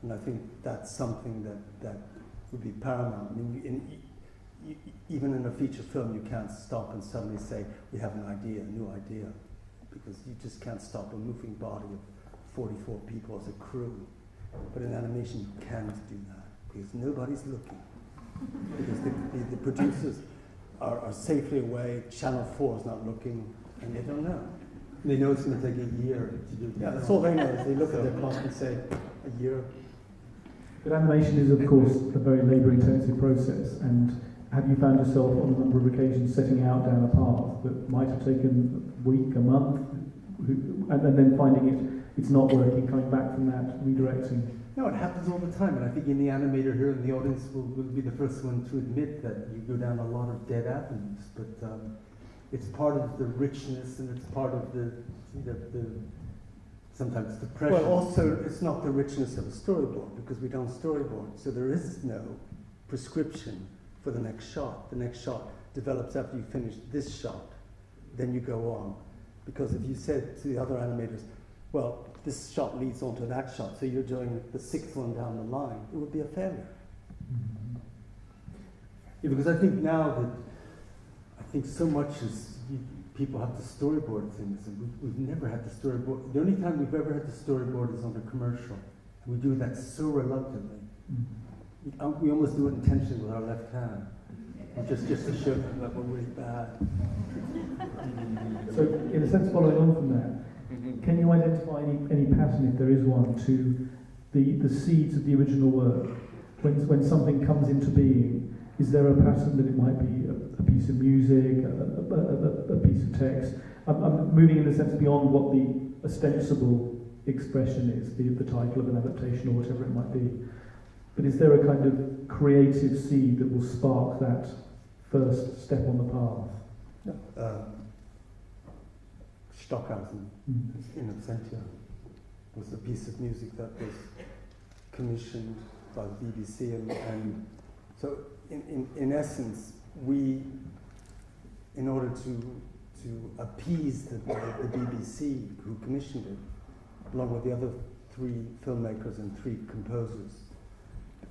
And I think that's something that would be paramount. I mean, even in a feature film, you can't stop and suddenly say, we have an idea, a new idea, because you just can't stop a moving body of 44 people as a crew. But in animation, you can't do that, because nobody's looking. Because the producers are safely away, Channel 4 is not looking, and they don't know. They know it's going to take a year to do. Yeah, that's all they know. Is they look at their clock and say, a year. But animation is, of course, a very labour-intensive process, and have you found yourself on a number of occasions setting out down a path that might have taken a week, a month, and then finding it's not working, coming back from that, redirecting? No, it happens all the time, and I think any animator here in the audience will be the first one to admit that you go down a lot of dead avenues, but it's part of the richness, and it's part of the sometimes depression. Well, also, it's not the richness of a storyboard, because we don't storyboard, so there is no prescription for the next shot. The next shot develops after you finish this shot, then you go on. Because if you said to the other animators, well, this shot leads on to that shot, so you're doing the sixth one down the line, it would be a failure. Yeah, because I think now that, so much is, people have to storyboard things, and we've never had to storyboard. The only time we've ever had to storyboard is on a commercial. And we do that so reluctantly. We almost do it intentionally with our left hand, just to show them that we're really bad. So, in a sense, following on from that, can you identify any pattern, if there is one, to the seeds of the original work? When something comes into being, is there a pattern that it might be a piece of music, a piece of text? I'm moving in a sense beyond what the ostensible expression is, the title of an adaptation or whatever it might be. But is there a kind of creative seed that will spark that first step on the path? Stockhausen, in absentia, was a piece of music that was commissioned by the BBC, and so in essence, we, in order to appease the BBC who commissioned it, along with the other 3 filmmakers and 3 composers,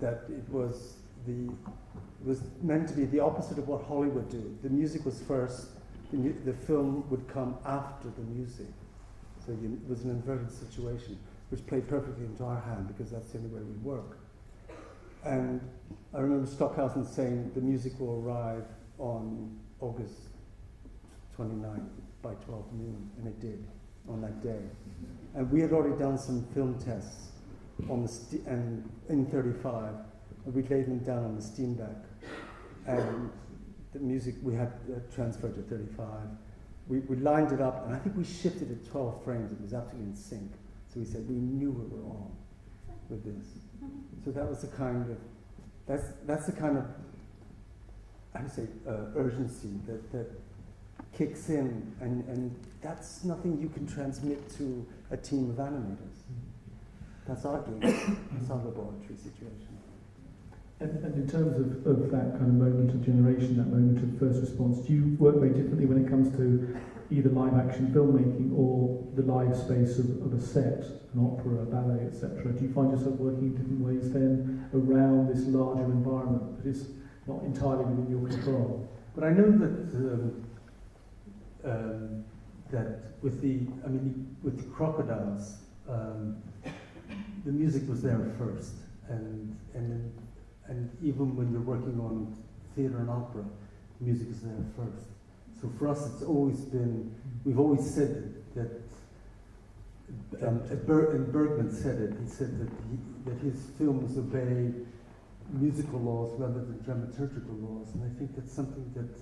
that it was meant to be the opposite of what Hollywood do. The music was first, the film would come after the music. So it was an inverted situation, which played perfectly into our hand, because that's the only way we work. And I remember Stockhausen saying the music will arrive on August 29th by 12 noon, and it did on that day. And we had already done some film tests on and in 35, and we laid them down on the steam deck. And the music we had transferred to 35. We lined it up, and I think we shifted it 12 frames. It was absolutely in sync. So we said we knew we were on with this. So that was the kind of, that's the kind of, urgency that kicks in, and that's nothing you can transmit to a team of animators. That's our game. That's our laboratory situation. And in terms of that kind of moment of generation, that moment of first response, do you work very differently when it comes to either live action filmmaking or the live space of a set, an opera, a ballet, etc.? Do you find yourself working in different ways then around this larger environment that is not entirely within your control? But I know that with the crocodiles, the music was there first, and even when you're working on theatre and opera, music is there first. So for us, it's always been, we've always said that and Bergman said it, he said that his films obey musical laws rather than dramaturgical laws, and I think that's something that,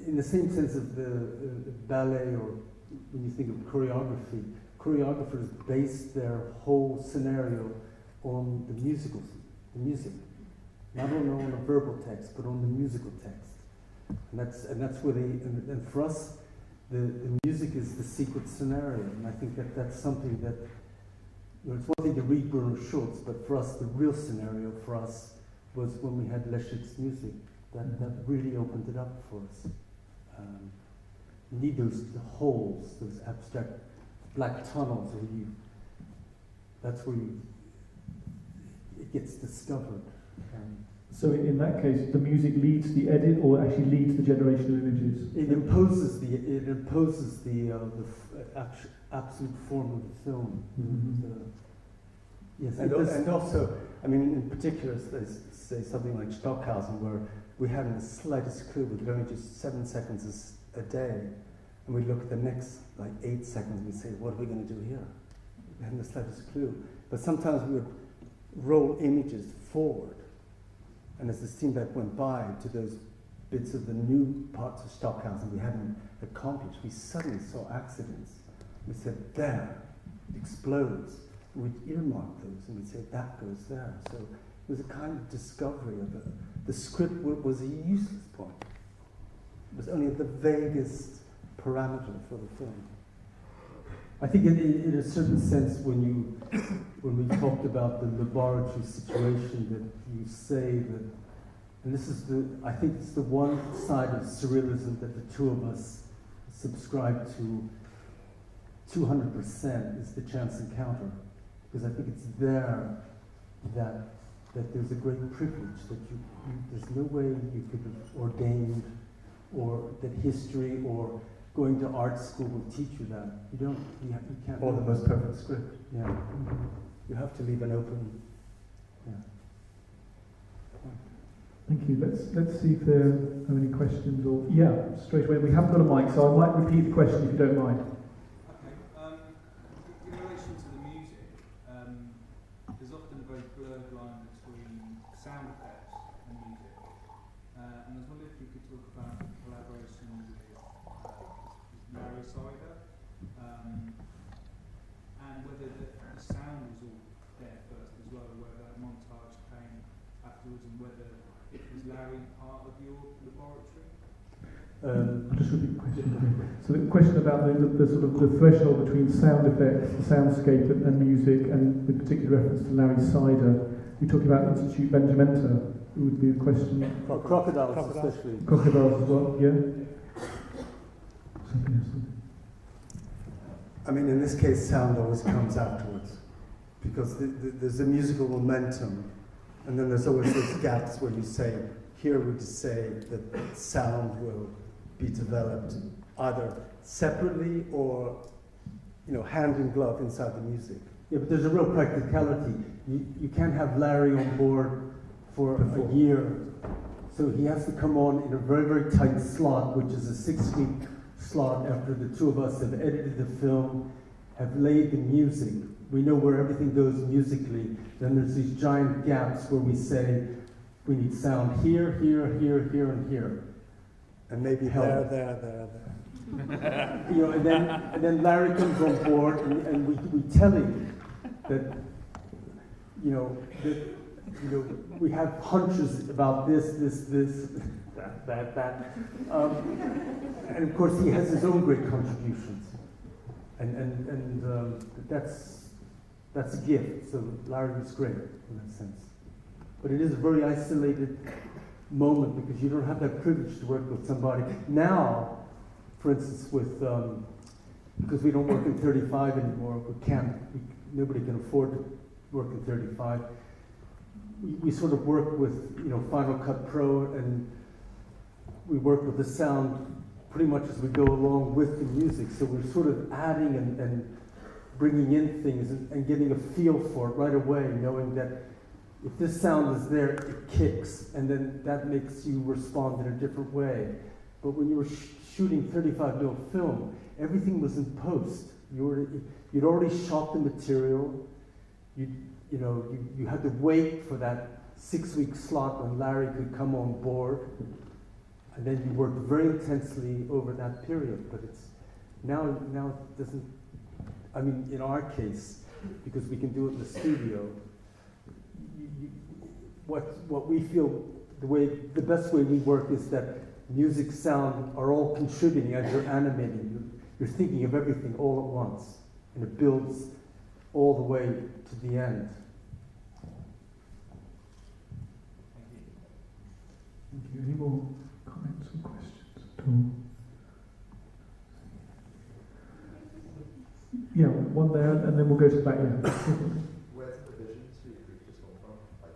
in the same sense of the ballet, or when you think of choreography, choreographers base their whole scenario on the music, not only on a verbal text, but on the musical text, and that's where and for us, the music is the secret scenario, and I think that's something that, it's one thing to read Bruno Schulz, but for us, the real scenario for us was when we had Leschik's music. That really opened it up for us. You need those holes, those abstract black tunnels, That's where it gets discovered. So in that case, the music leads the edit, or actually leads the generation of images? It imposes the absolute form of the film. Yes, And also, I mean, in particular, say something like Stockhausen, where we hadn't the slightest clue, we could only just 7 seconds a day, and we'd look at the next, like 8 seconds, and we'd say, what are we going to do here? We hadn't the slightest clue. But sometimes we would roll images forward, and as the steam deck went by to those bits of the new parts of Stockhausen we hadn't accomplished, we suddenly saw accidents. We said, there, it explodes. And we'd earmark those, and we'd say, that goes there. So it was a kind of discovery of it. The script was a useless point. It was only the vaguest parameter for the film. I think in a certain sense, when we talked about the laboratory situation, that you say that, and this is I think it's the one side of surrealism that the two of us subscribe to 200%, is the chance encounter. Because I think it's there that there's a great privilege, that there's no way you could have ordained, or that history or going to art school will teach you that. You can't. Or the most perfect script. Yeah. You have to leave an open. Yeah. Thank you. Let's see if there are any questions, or straight away. We haven't got a mic, so I might repeat the question if you don't mind. Okay. In relation to the music, there's often a very blurred line between sound effects and music. And I was wondering if you could talk about collaboration with Larry Sider, and whether the sound was all there first as well, or whether that montage came afterwards, and whether was Larry part of your laboratory? I'll just repeat the question. So the question about the sort of the threshold between sound effects, the soundscape and music, and with particular reference to Larry Sider. You're talking about Institute Benjamenta, would be the question. Crocodiles especially. Crocodiles as well, yeah? Something else. I mean, in this case, sound always comes afterwards, because there's a musical momentum, and then there's always those gaps where you say, here we just say that sound will be developed either separately or, hand in glove inside the music. Yeah, but there's a real practicality. You can't have Larry on board for a year, so he has to come on in a very, very tight slot, which is a 6-week slot after the two of us have edited the film, have laid the music. We know where everything goes musically. Then there's these giant gaps where we say, we need sound here, here, here, here, and here. And maybe there. And then Larry comes on board, and we tell him that, we have hunches about this, that. And of course, he has his own great contributions, and that's a gift. So Larry was great in that sense. But it is a very isolated moment because you don't have that privilege to work with somebody. Now, for instance, because we don't work in 35 anymore, nobody can afford to work in 35. We sort of work with, Final Cut Pro, and we work with the sound pretty much as we go along with the music. So we're sort of adding and bringing in things and getting a feel for it right away, knowing that if this sound is there, it kicks, and then that makes you respond in a different way. But when you were shooting 35mm film, everything was in post. You'd already shot the material. You had to wait for that 6-week slot when Larry could come on board, and then you worked very intensely over that period. But it's now it doesn't. I mean, in our case, because we can do it in the studio. What we feel the best way we work is that music, sound are all contributing as you're animating. You're thinking of everything all at once, and it builds all the way to the end. Thank you. Any more comments or questions at all? Yeah, one there, and then we'll go to the back. Yeah. CineCity, we've just gone from, I